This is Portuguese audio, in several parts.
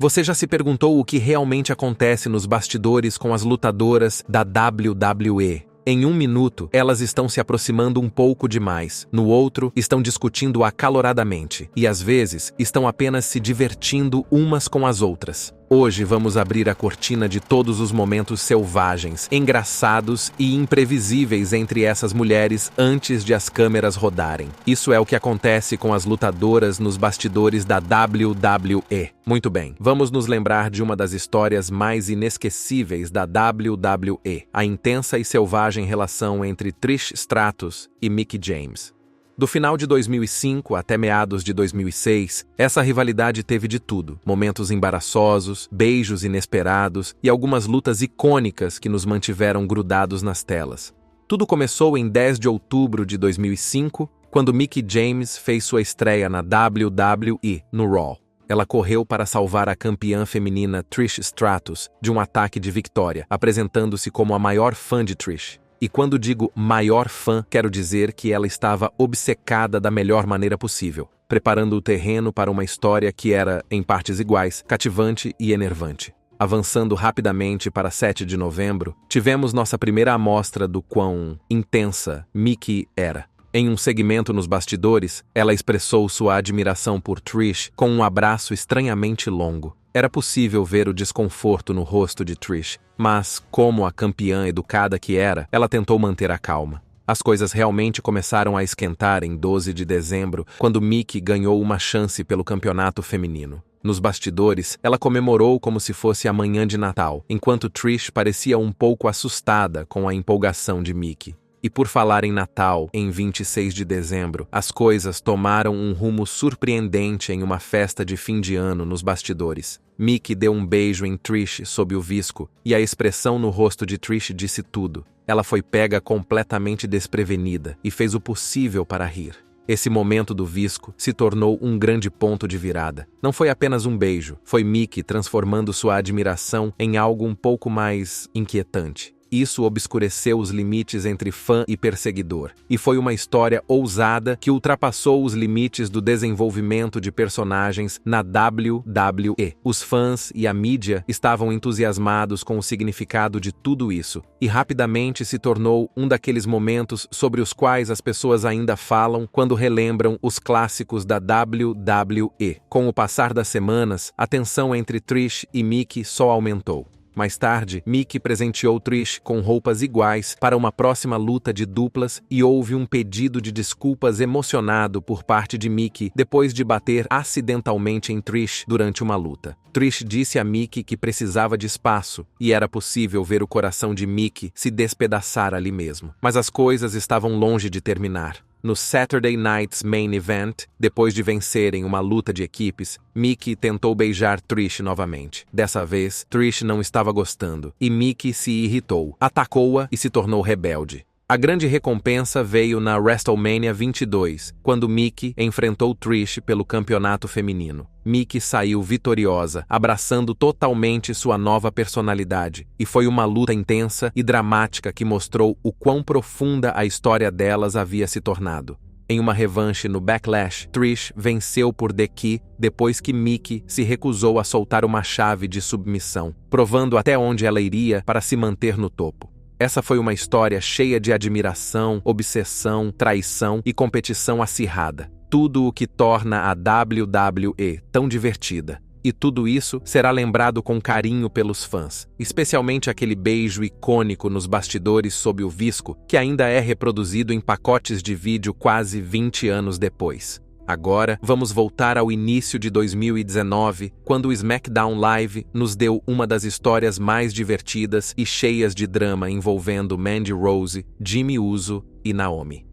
Você já se perguntou o que realmente acontece nos bastidores com as lutadoras da WWE? Em um minuto, elas estão se aproximando um pouco demais. No outro, estão discutindo acaloradamente. E às vezes, estão apenas se divertindo umas com as outras. Hoje vamos abrir a cortina de todos os momentos selvagens, engraçados e imprevisíveis entre essas mulheres antes de as câmeras rodarem. Isso é o que acontece com as lutadoras nos bastidores da WWE. Muito bem, vamos nos lembrar de uma das histórias mais inesquecíveis da WWE, a intensa e selvagem relação entre Trish Stratus e Mickie James. Do final de 2005 até meados de 2006, essa rivalidade teve de tudo. Momentos embaraçosos, beijos inesperados e algumas lutas icônicas que nos mantiveram grudados nas telas. Tudo começou em 10 de outubro de 2005, quando Mickie James fez sua estreia na WWE, no Raw. Ela correu para salvar a campeã feminina Trish Stratus de um ataque de vitória, apresentando-se como a maior fã de Trish. E quando digo maior fã, quero dizer que ela estava obcecada da melhor maneira possível, preparando o terreno para uma história que era, em partes iguais, cativante e enervante. Avançando rapidamente para 7 de novembro, tivemos nossa primeira amostra do quão intensa Mickie era. Em um segmento nos bastidores, ela expressou sua admiração por Trish com um abraço estranhamente longo. Era possível ver o desconforto no rosto de Trish, mas, como a campeã educada que era, ela tentou manter a calma. As coisas realmente começaram a esquentar em 12 de dezembro, quando Mickie ganhou uma chance pelo campeonato feminino. Nos bastidores, ela comemorou como se fosse a manhã de Natal, enquanto Trish parecia um pouco assustada com a empolgação de Mickie. E por falar em Natal, em 26 de dezembro, as coisas tomaram um rumo surpreendente em uma festa de fim de ano nos bastidores. Mickie deu um beijo em Trish sob o visco, e a expressão no rosto de Trish disse tudo. Ela foi pega completamente desprevenida e fez o possível para rir. Esse momento do visco se tornou um grande ponto de virada. Não foi apenas um beijo, foi Mickie transformando sua admiração em algo um pouco mais inquietante. Isso obscureceu os limites entre fã e perseguidor, e foi uma história ousada que ultrapassou os limites do desenvolvimento de personagens na WWE. Os fãs e a mídia estavam entusiasmados com o significado de tudo isso, e rapidamente se tornou um daqueles momentos sobre os quais as pessoas ainda falam quando relembram os clássicos da WWE. Com o passar das semanas, a tensão entre Trish e Mickie só aumentou. Mais tarde, Mickie presenteou Trish com roupas iguais para uma próxima luta de duplas e houve um pedido de desculpas emocionado por parte de Mickie depois de bater acidentalmente em Trish durante uma luta. Trish disse a Mickie que precisava de espaço e era possível ver o coração de Mickie se despedaçar ali mesmo. Mas as coisas estavam longe de terminar. No Saturday Night's Main Event, depois de vencerem uma luta de equipes, Mickie tentou beijar Trish novamente. Dessa vez, Trish não estava gostando, e Mickie se irritou, atacou-a e se tornou rebelde. A grande recompensa veio na WrestleMania 22, quando Mickie enfrentou Trish pelo campeonato feminino. Mickie saiu vitoriosa, abraçando totalmente sua nova personalidade, e foi uma luta intensa e dramática que mostrou o quão profunda a história delas havia se tornado. Em uma revanche no Backlash, Trish venceu por DQ depois que Mickie se recusou a soltar uma chave de submissão, provando até onde ela iria para se manter no topo. Essa foi uma história cheia de admiração, obsessão, traição e competição acirrada. Tudo o que torna a WWE tão divertida. E tudo isso será lembrado com carinho pelos fãs, especialmente aquele beijo icônico nos bastidores sob o visco, que ainda é reproduzido em pacotes de vídeo quase 20 anos depois. Agora, vamos voltar ao início de 2019, quando o SmackDown Live nos deu uma das histórias mais divertidas e cheias de drama envolvendo Mandy Rose, Jimmy Uso e Naomi.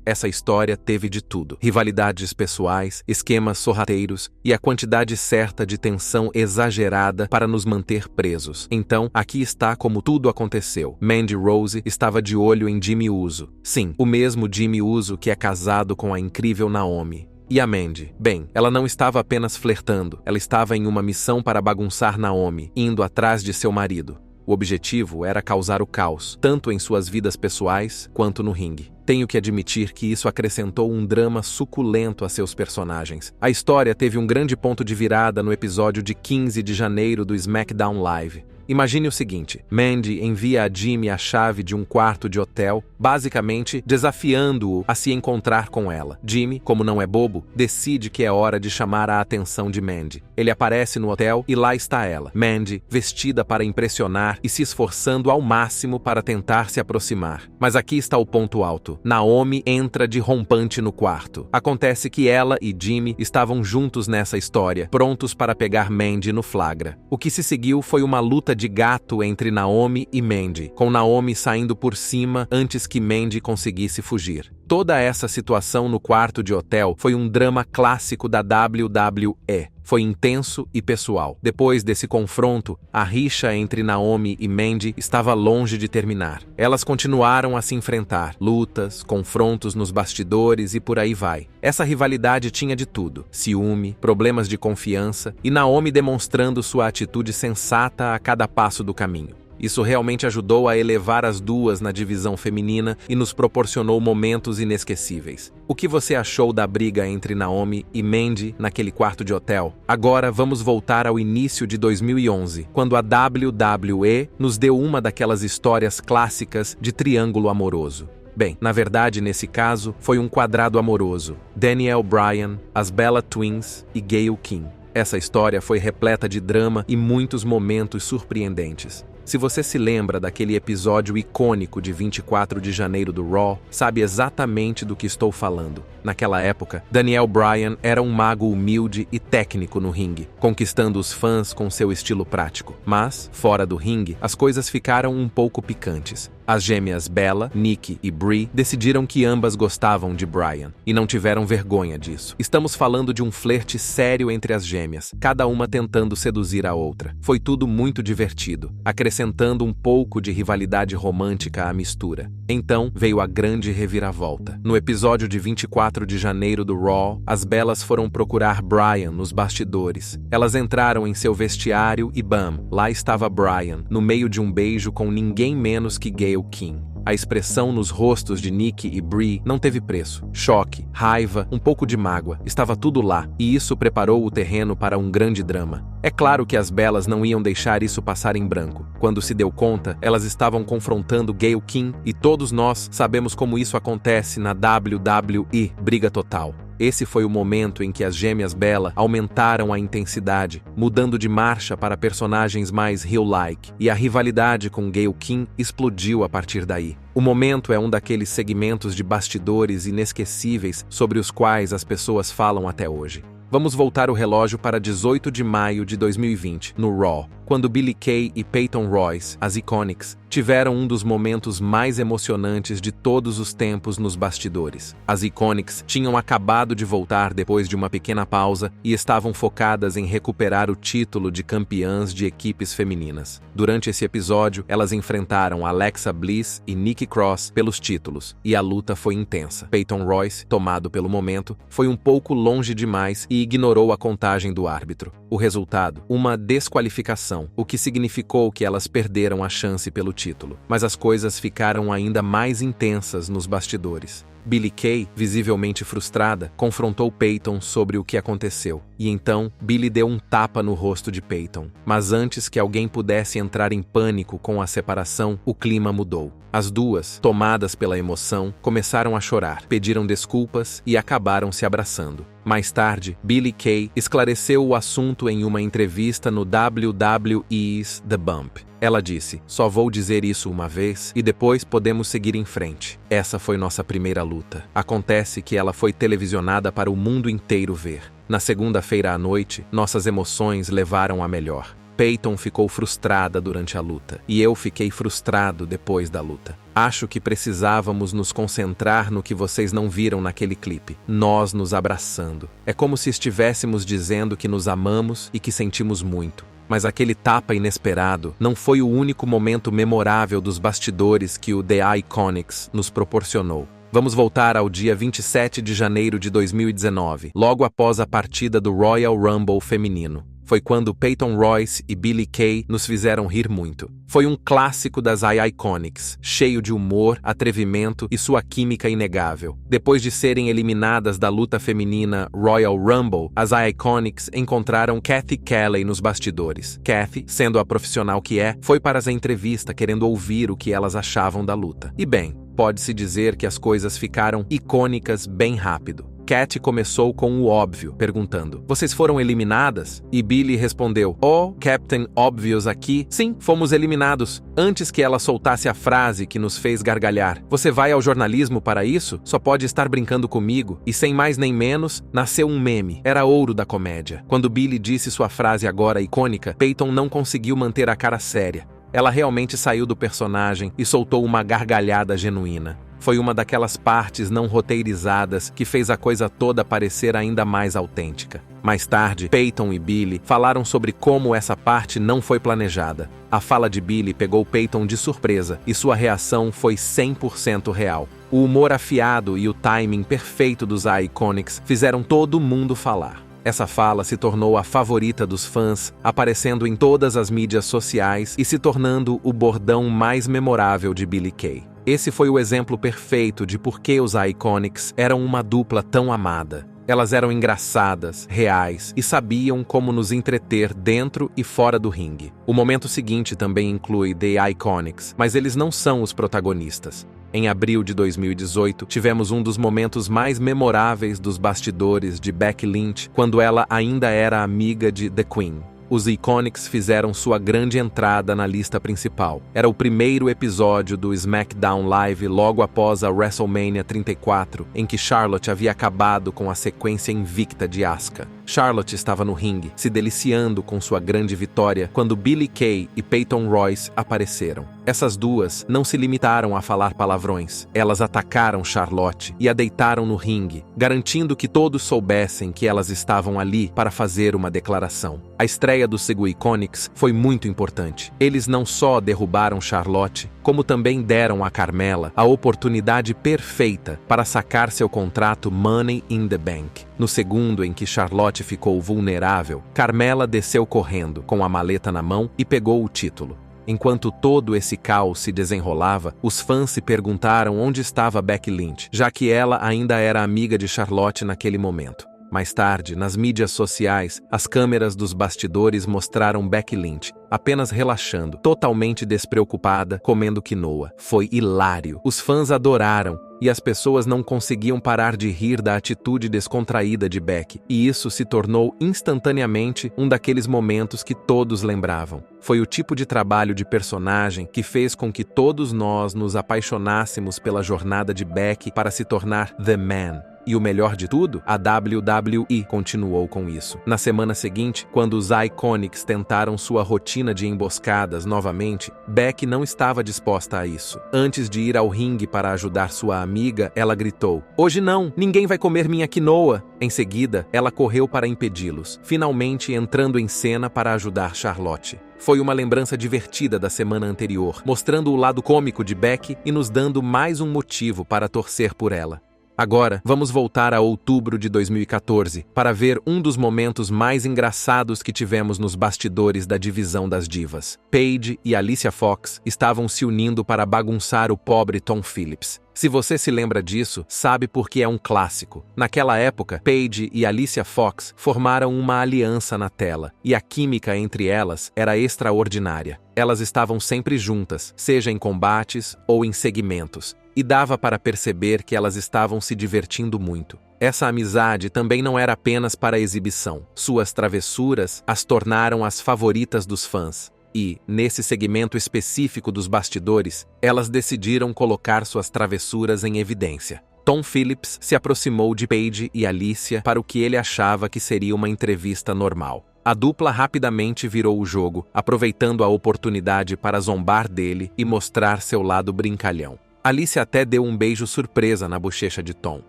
Essa história teve de tudo: rivalidades pessoais, esquemas sorrateiros e a quantidade certa de tensão exagerada para nos manter presos. Então, aqui está como tudo aconteceu. Mandy Rose estava de olho em Jimmy Uso. Sim, o mesmo Jimmy Uso que é casado com a incrível Naomi. E a Mandy? Bem, ela não estava apenas flertando, ela estava em uma missão para bagunçar Naomi, indo atrás de seu marido. O objetivo era causar o caos, tanto em suas vidas pessoais quanto no ringue. Tenho que admitir que isso acrescentou um drama suculento a seus personagens. A história teve um grande ponto de virada no episódio de 15 de janeiro do SmackDown Live. Imagine o seguinte: Mandy envia a Jimmy a chave de um quarto de hotel, basicamente desafiando-o a se encontrar com ela. Jimmy, como não é bobo, decide que é hora de chamar a atenção de Mandy. Ele aparece no hotel e lá está ela, Mandy, vestida para impressionar e se esforçando ao máximo para tentar se aproximar. Mas aqui está o ponto alto. Naomi entra de rompante no quarto. Acontece que ela e Jimmy estavam juntos nessa história, prontos para pegar Mandy no flagra. O que se seguiu foi uma luta de gato entre Naomi e Mandy, com Naomi saindo por cima antes que Mandy conseguisse fugir. Toda essa situação no quarto de hotel foi um drama clássico da WWE. Foi intenso e pessoal. Depois desse confronto, a rixa entre Naomi e Mandy estava longe de terminar. Elas continuaram a se enfrentar, lutas, confrontos nos bastidores e por aí vai. Essa rivalidade tinha de tudo: ciúme, problemas de confiança e Naomi demonstrando sua atitude sensata a cada passo do caminho. Isso realmente ajudou a elevar as duas na divisão feminina e nos proporcionou momentos inesquecíveis. O que você achou da briga entre Naomi e Mandy naquele quarto de hotel? Agora vamos voltar ao início de 2011, quando a WWE nos deu uma daquelas histórias clássicas de triângulo amoroso. Bem, na verdade, nesse caso, foi um quadrado amoroso: Daniel Bryan, as Bella Twins e Gayle King. Essa história foi repleta de drama e muitos momentos surpreendentes. Se você se lembra daquele episódio icônico de 24 de janeiro do Raw, sabe exatamente do que estou falando. Naquela época, Daniel Bryan era um mago humilde e técnico no ringue, conquistando os fãs com seu estilo prático. Mas, fora do ringue, as coisas ficaram um pouco picantes. As gêmeas Bella, Nikki e Brie decidiram que ambas gostavam de Bryan, e não tiveram vergonha disso. Estamos falando de um flerte sério entre as gêmeas, cada uma tentando seduzir a outra. Foi tudo muito divertido, acrescentando um pouco de rivalidade romântica à mistura. Então veio a grande reviravolta. No episódio de 24 de janeiro do Raw, as Bellas foram procurar Bryan nos bastidores. Elas entraram em seu vestiário e bam, lá estava Bryan, no meio de um beijo com ninguém menos que Gayle King. A expressão nos rostos de Nikki e Brie não teve preço. Choque, raiva, um pouco de mágoa, estava tudo lá, e isso preparou o terreno para um grande drama. É claro que as Bellas não iam deixar isso passar em branco. Quando se deu conta, elas estavam confrontando Gayle King, e todos nós sabemos como isso acontece na WWE, briga total. Esse foi o momento em que as gêmeas Bella aumentaram a intensidade, mudando de marcha para personagens mais heel-like, e a rivalidade com Gayle King explodiu a partir daí. O momento é um daqueles segmentos de bastidores inesquecíveis sobre os quais as pessoas falam até hoje. Vamos voltar o relógio para 18 de maio de 2020, no Raw, quando Billie Kay e Peyton Royce, as Iconics, tiveram um dos momentos mais emocionantes de todos os tempos nos bastidores. As Iconics tinham acabado de voltar depois de uma pequena pausa e estavam focadas em recuperar o título de campeãs de equipes femininas. Durante esse episódio, elas enfrentaram Alexa Bliss e Nikki Cross pelos títulos, e a luta foi intensa. Peyton Royce, tomado pelo momento, foi um pouco longe demais e ignorou a contagem do árbitro. O resultado? Uma desqualificação, o que significou que elas perderam a chance pelo título. Mas as coisas ficaram ainda mais intensas nos bastidores. Billie Kay, visivelmente frustrada, confrontou Peyton sobre o que aconteceu. E então, Billie deu um tapa no rosto de Peyton. Mas antes que alguém pudesse entrar em pânico com a separação, o clima mudou. As duas, tomadas pela emoção, começaram a chorar, pediram desculpas e acabaram se abraçando. Mais tarde, Billie Kay esclareceu o assunto em uma entrevista no WWE's The Bump. Ela disse: "Só vou dizer isso uma vez e depois podemos seguir em frente. Essa foi nossa primeira luta." Acontece que ela foi televisionada para o mundo inteiro ver. Na segunda-feira à noite, nossas emoções levaram a melhor. Peyton ficou frustrada durante a luta, e eu fiquei frustrado depois da luta. Acho que precisávamos nos concentrar no que vocês não viram naquele clipe. Nós nos abraçando. É como se estivéssemos dizendo que nos amamos e que sentimos muito. Mas aquele tapa inesperado não foi o único momento memorável dos bastidores que o The Iconics nos proporcionou. Vamos voltar ao dia 27 de janeiro de 2019, logo após a partida do Royal Rumble feminino. foi quando Peyton Royce e Billie Kay nos fizeram rir muito. Foi um clássico das Iconics, cheio de humor, atrevimento e sua química inegável. Depois de serem eliminadas da luta feminina Royal Rumble, as Iconics encontraram Cathy Kelley nos bastidores. Cathy, sendo a profissional que é, foi para a entrevista querendo ouvir o que elas achavam da luta. E bem, pode-se dizer que as coisas ficaram icônicas bem rápido. Cathy começou com o óbvio, perguntando: "Vocês foram eliminadas?" E Billie respondeu: "Oh, Captain Obvious aqui. Sim, fomos eliminados." Antes que ela soltasse a frase que nos fez gargalhar: "Você vai ao jornalismo para isso? Só pode estar brincando comigo." E sem mais nem menos, nasceu um meme. Era ouro da comédia. Quando Billie disse sua frase agora icônica, Peyton não conseguiu manter a cara séria. Ela realmente saiu do personagem e soltou uma gargalhada genuína. Foi uma daquelas partes não roteirizadas que fez a coisa toda parecer ainda mais autêntica. Mais tarde, Peyton e Billie falaram sobre como essa parte não foi planejada. A fala de Billie pegou Peyton de surpresa e sua reação foi 100% real. O humor afiado e o timing perfeito dos Iconics fizeram todo mundo falar. Essa fala se tornou a favorita dos fãs, aparecendo em todas as mídias sociais e se tornando o bordão mais memorável de Billie Kay. Esse foi o exemplo perfeito de por que os Iconics eram uma dupla tão amada. Elas eram engraçadas, reais e sabiam como nos entreter dentro e fora do ringue. O momento seguinte também inclui The Iconics, mas eles não são os protagonistas. Em abril de 2018, tivemos um dos momentos mais memoráveis dos bastidores de Becky Lynch, quando ela ainda era amiga de The Queen. Os Iconics fizeram sua grande entrada na lista principal. Era o primeiro episódio do SmackDown Live logo após a WrestleMania 34, em que Charlotte havia acabado com a sequência invicta de Asuka. Charlotte estava no ringue, se deliciando com sua grande vitória, quando Billie Kay e Peyton Royce apareceram. Essas duas não se limitaram a falar palavrões. Elas atacaram Charlotte e a deitaram no ringue, garantindo que todos soubessem que elas estavam ali para fazer uma declaração. A estreia dos Iconics foi muito importante. Eles não só derrubaram Charlotte, como também deram a Carmella a oportunidade perfeita para sacar seu contrato Money in the Bank. No segundo em que Charlotte ficou vulnerável, Carmella desceu correndo, com a maleta na mão, e pegou o título. Enquanto todo esse caos se desenrolava, os fãs se perguntaram onde estava Becky Lynch, já que ela ainda era amiga de Charlotte naquele momento. Mais tarde, nas mídias sociais, as câmeras dos bastidores mostraram Becky Lynch, apenas relaxando, totalmente despreocupada, comendo quinoa. Foi hilário. Os fãs adoraram, e as pessoas não conseguiam parar de rir da atitude descontraída de Becky, e isso se tornou instantaneamente um daqueles momentos que todos lembravam. Foi o tipo de trabalho de personagem que fez com que todos nós nos apaixonássemos pela jornada de Becky para se tornar The Man. E o melhor de tudo, a WWE continuou com isso. Na semana seguinte, quando os Iconics tentaram sua rotina de emboscadas novamente, Becky não estava disposta a isso. Antes de ir ao ringue para ajudar sua amiga, ela gritou: "Hoje não! Ninguém vai comer minha quinoa!" Em seguida, ela correu para impedi-los, finalmente entrando em cena para ajudar Charlotte. Foi uma lembrança divertida da semana anterior, mostrando o lado cômico de Becky e nos dando mais um motivo para torcer por ela. Agora, vamos voltar a outubro de 2014 para ver um dos momentos mais engraçados que tivemos nos bastidores da divisão das divas. Paige e Alicia Fox estavam se unindo para bagunçar o pobre Tom Phillips. Se você se lembra disso, sabe por que é um clássico. Naquela época, Paige e Alicia Fox formaram uma aliança na tela, e a química entre elas era extraordinária. Elas estavam sempre juntas, seja em combates ou em segmentos, e dava para perceber que elas estavam se divertindo muito. Essa amizade também não era apenas para exibição. Suas travessuras as tornaram as favoritas dos fãs. E, nesse segmento específico dos bastidores, elas decidiram colocar suas travessuras em evidência. Tom Phillips se aproximou de Paige e Alicia para o que ele achava que seria uma entrevista normal. A dupla rapidamente virou o jogo, aproveitando a oportunidade para zombar dele e mostrar seu lado brincalhão. Alicia até deu um beijo surpresa na bochecha de Tom,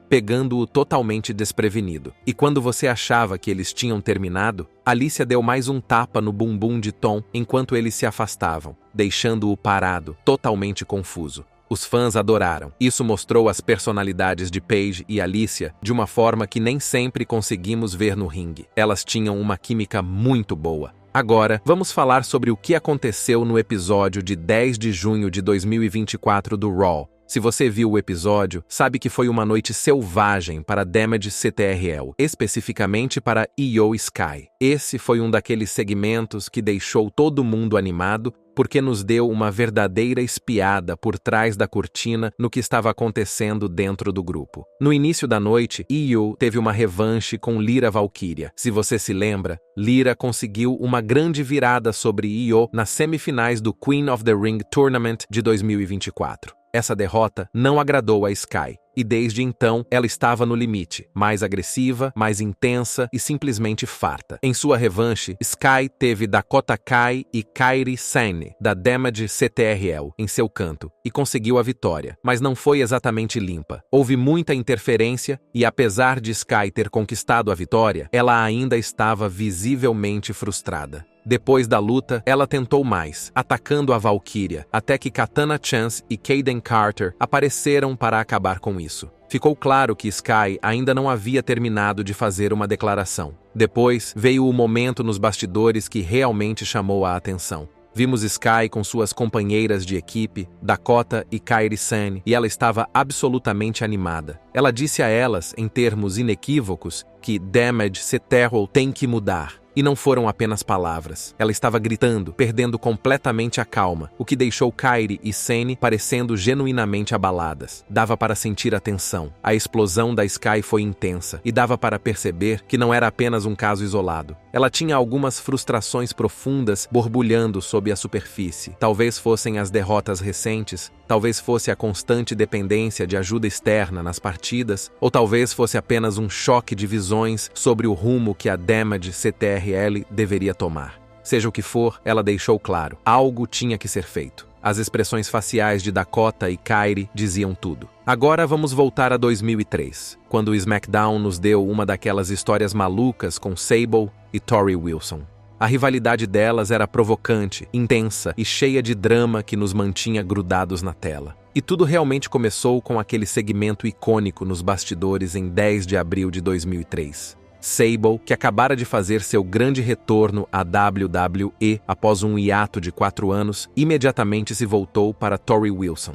pegando-o totalmente desprevenido. E quando você achava que eles tinham terminado, Alicia deu mais um tapa no bumbum de Tom enquanto eles se afastavam, deixando-o parado, totalmente confuso. Os fãs adoraram. Isso mostrou as personalidades de Paige e Alicia de uma forma que nem sempre conseguimos ver no ringue. Elas tinham uma química muito boa. Agora, vamos falar sobre o que aconteceu no episódio de 10 de junho de 2024 do Raw. Se você viu o episódio, sabe que foi uma noite selvagem para Damage CTRL, especificamente para Io Sky. Esse foi um daqueles segmentos que deixou todo mundo animado, porque nos deu uma verdadeira espiada por trás da cortina no que estava acontecendo dentro do grupo. No início da noite, Io teve uma revanche com Lyra Valkyria. Se você se lembra, Lyra conseguiu uma grande virada sobre Io nas semifinais do Queen of the Ring Tournament de 2024. Essa derrota não agradou a Sky, e desde então ela estava no limite, mais agressiva, mais intensa e simplesmente farta. Em sua revanche, Sky teve Dakota Kai e Kairi Sane, da Damage CTRL, em seu canto, e conseguiu a vitória, mas não foi exatamente limpa. Houve muita interferência e, apesar de Sky ter conquistado a vitória, ela ainda estava visivelmente frustrada. Depois da luta, ela tentou mais, atacando a Valkyria, até que Katana Chance e Kayden Carter apareceram para acabar com isso. Ficou claro que Sky ainda não havia terminado de fazer uma declaração. Depois, veio o momento nos bastidores que realmente chamou a atenção. Vimos Sky com suas companheiras de equipe, Dakota e Kairi Sane, e ela estava absolutamente animada. Ela disse a elas, em termos inequívocos, que Damage CTRL tem que mudar. E não foram apenas palavras. Ela estava gritando, perdendo completamente a calma, o que deixou Kairi e Sane parecendo genuinamente abaladas. Dava para sentir a tensão. A explosão da Sky foi intensa, e dava para perceber que não era apenas um caso isolado. Ela tinha algumas frustrações profundas borbulhando sob a superfície. Talvez fossem as derrotas recentes, talvez fosse a constante dependência de ajuda externa nas partidas, ou talvez fosse apenas um choque de visões sobre o rumo que a Damage CTRL deveria tomar. Seja o que for, ela deixou claro, algo tinha que ser feito. As expressões faciais de Dakota e Kairi diziam tudo. Agora vamos voltar a 2003, quando o SmackDown nos deu uma daquelas histórias malucas com Sable e Tori Wilson. A rivalidade delas era provocante, intensa e cheia de drama que nos mantinha grudados na tela. E tudo realmente começou com aquele segmento icônico nos bastidores em 10 de abril de 2003. Sable, que acabara de fazer seu grande retorno à WWE após um hiato de 4 anos, imediatamente se voltou para Tori Wilson.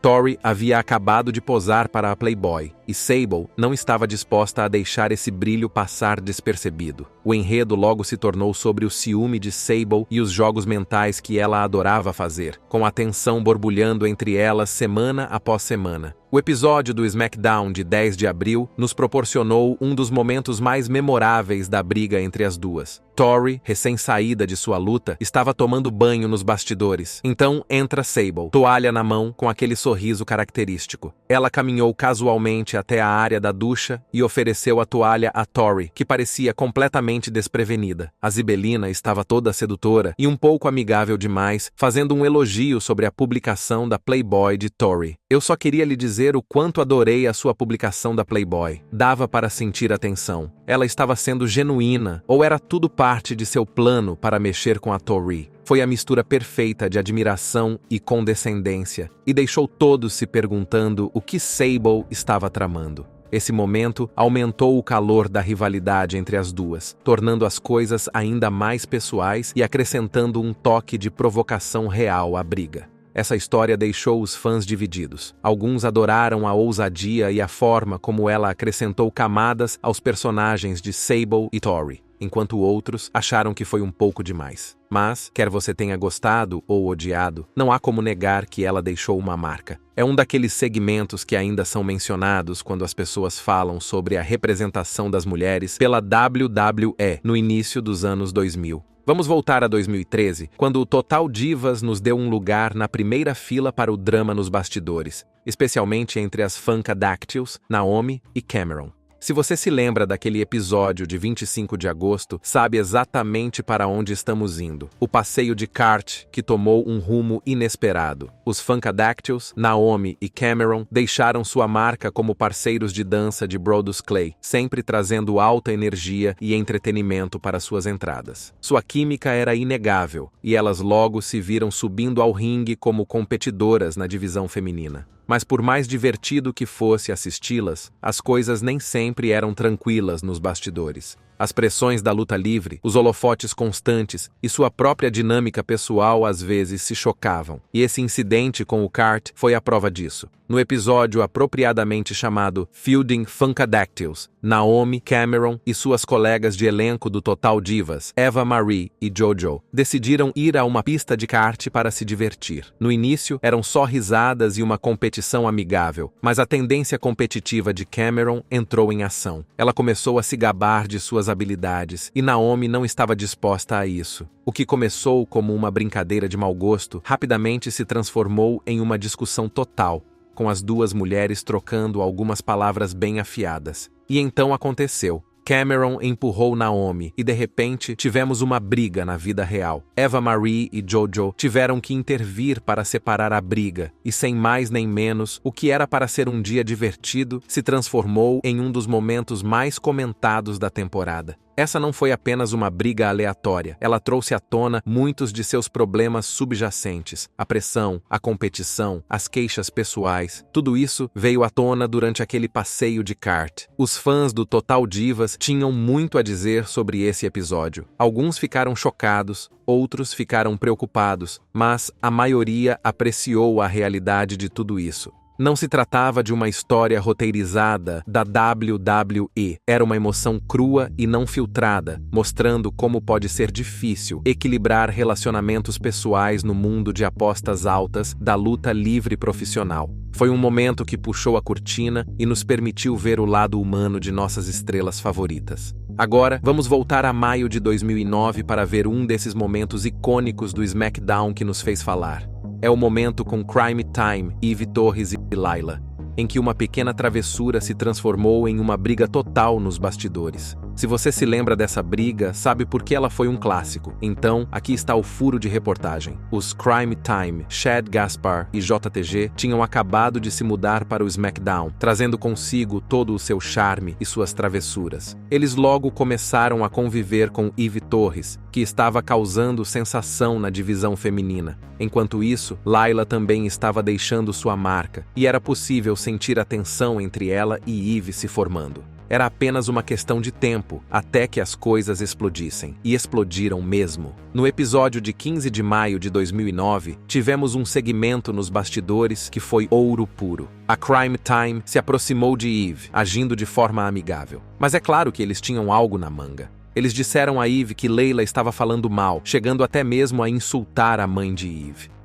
Tori havia acabado de posar para a Playboy, e Sable não estava disposta a deixar esse brilho passar despercebido. O enredo logo se tornou sobre o ciúme de Sable e os jogos mentais que ela adorava fazer, com a tensão borbulhando entre elas semana após semana. O episódio do SmackDown de 10 de abril nos proporcionou um dos momentos mais memoráveis da briga entre as duas. Tori, recém-saída de sua luta, estava tomando banho nos bastidores. Então entra Sable, toalha na mão, com aquele sorriso característico. Ela caminhou casualmente até a área da ducha e ofereceu a toalha a Tori, que parecia completamente desprevenida. A Zibelina estava toda sedutora e um pouco amigável demais, fazendo um elogio sobre a publicação da Playboy de Tori. Eu só queria lhe dizer o quanto adorei a sua publicação da Playboy. Dava para sentir a tensão. Ela estava sendo genuína, ou era tudo parte de seu plano para mexer com a Tori? Foi a mistura perfeita de admiração e condescendência, e deixou todos se perguntando o que Sable estava tramando. Esse momento aumentou o calor da rivalidade entre as duas, tornando as coisas ainda mais pessoais e acrescentando um toque de provocação real à briga. Essa história deixou os fãs divididos. Alguns adoraram a ousadia e a forma como ela acrescentou camadas aos personagens de Sable e Tori, enquanto outros acharam que foi um pouco demais. Mas, quer você tenha gostado ou odiado, não há como negar que ela deixou uma marca. É um daqueles segmentos que ainda são mencionados quando as pessoas falam sobre a representação das mulheres pela WWE no início dos anos 2000. Vamos voltar a 2013, quando o Total Divas nos deu um lugar na primeira fila para o drama nos bastidores, especialmente entre as Funkadactyls, Naomi e Cameron. Se você se lembra daquele episódio de 25 de agosto, sabe exatamente para onde estamos indo. O passeio de kart, que tomou um rumo inesperado. Os Funkadactyls, Naomi e Cameron deixaram sua marca como parceiros de dança de Brodus Clay, sempre trazendo alta energia e entretenimento para suas entradas. Sua química era inegável, e elas logo se viram subindo ao ringue como competidoras na divisão feminina. Mas por mais divertido que fosse assisti-las, as coisas nem sempre eram tranquilas nos bastidores. As pressões da luta livre, os holofotes constantes e sua própria dinâmica pessoal às vezes se chocavam. E esse incidente com o kart foi a prova disso. No episódio apropriadamente chamado Fielding Funkadactyls, Naomi, Cameron e suas colegas de elenco do Total Divas, Eva Marie e Jojo, decidiram ir a uma pista de kart para se divertir. No início, eram só risadas e uma competição amigável, mas a tendência competitiva de Cameron entrou em ação. Ela começou a se gabar de suas habilidades, e Naomi não estava disposta a isso. O que começou como uma brincadeira de mau gosto, rapidamente se transformou em uma discussão total, com as duas mulheres trocando algumas palavras bem afiadas. E então aconteceu. Cameron empurrou Naomi e de repente tivemos uma briga na vida real. Eva Marie e Jojo tiveram que intervir para separar a briga e sem mais nem menos, o que era para ser um dia divertido se transformou em um dos momentos mais comentados da temporada. Essa não foi apenas uma briga aleatória, ela trouxe à tona muitos de seus problemas subjacentes, a pressão, a competição, as queixas pessoais. Tudo isso veio à tona durante aquele passeio de kart. Os fãs do Total Divas tinham muito a dizer sobre esse episódio. Alguns ficaram chocados, outros ficaram preocupados, mas a maioria apreciou a realidade de tudo isso. Não se tratava de uma história roteirizada da WWE. Era uma emoção crua e não filtrada, mostrando como pode ser difícil equilibrar relacionamentos pessoais no mundo de apostas altas da luta livre profissional. Foi um momento que puxou a cortina e nos permitiu ver o lado humano de nossas estrelas favoritas. Agora, vamos voltar a maio de 2009 para ver um desses momentos icônicos do SmackDown que nos fez falar. É o momento com Crime Time, Eve Torres e Layla, em que uma pequena travessura se transformou em uma briga total nos bastidores. Se você se lembra dessa briga, sabe por que ela foi um clássico. Então, aqui está o furo de reportagem. Os Crime Time, Shad Gaspar e JTG tinham acabado de se mudar para o SmackDown, trazendo consigo todo o seu charme e suas travessuras. Eles logo começaram a conviver com Eve Torres, que estava causando sensação na divisão feminina. Enquanto isso, Layla também estava deixando sua marca, e era possível sentir a tensão entre ela e Eve se formando. Era apenas uma questão de tempo até que as coisas explodissem. E explodiram mesmo. No episódio de 15 de maio de 2009, tivemos um segmento nos bastidores que foi ouro puro. A Crime Time se aproximou de Eve, agindo de forma amigável. Mas é claro que eles tinham algo na manga. Eles disseram a Eve que Layla estava falando mal, chegando até mesmo a insultar a mãe de Eve.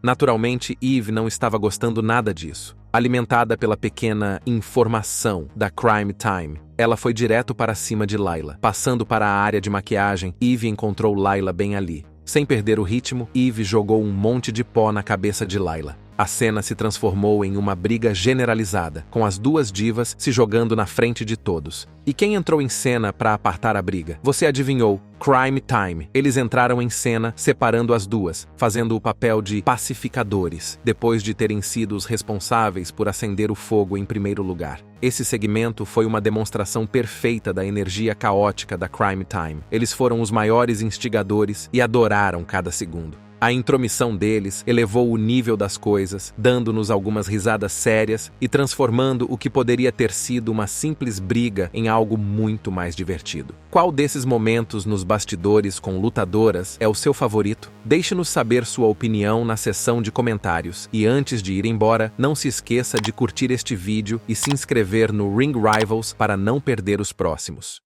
Naturalmente, Eve não estava gostando nada disso. Alimentada pela pequena informação da Crime Time, ela foi direto para cima de Layla. Passando para a área de maquiagem, Eve encontrou Layla bem ali. Sem perder o ritmo, Eve jogou um monte de pó na cabeça de Layla. A cena se transformou em uma briga generalizada, com as duas divas se jogando na frente de todos. E quem entrou em cena para apartar a briga? Você adivinhou, Crime Time. Eles entraram em cena separando as duas, fazendo o papel de pacificadores, depois de terem sido os responsáveis por acender o fogo em primeiro lugar. Esse segmento foi uma demonstração perfeita da energia caótica da Crime Time. Eles foram os maiores instigadores e adoraram cada segundo. A intromissão deles elevou o nível das coisas, dando-nos algumas risadas sérias e transformando o que poderia ter sido uma simples briga em algo muito mais divertido. Qual desses momentos nos bastidores com lutadoras é o seu favorito? Deixe-nos saber sua opinião na seção de comentários. E antes de ir embora, não se esqueça de curtir este vídeo e se inscrever no Ring Rivals para não perder os próximos.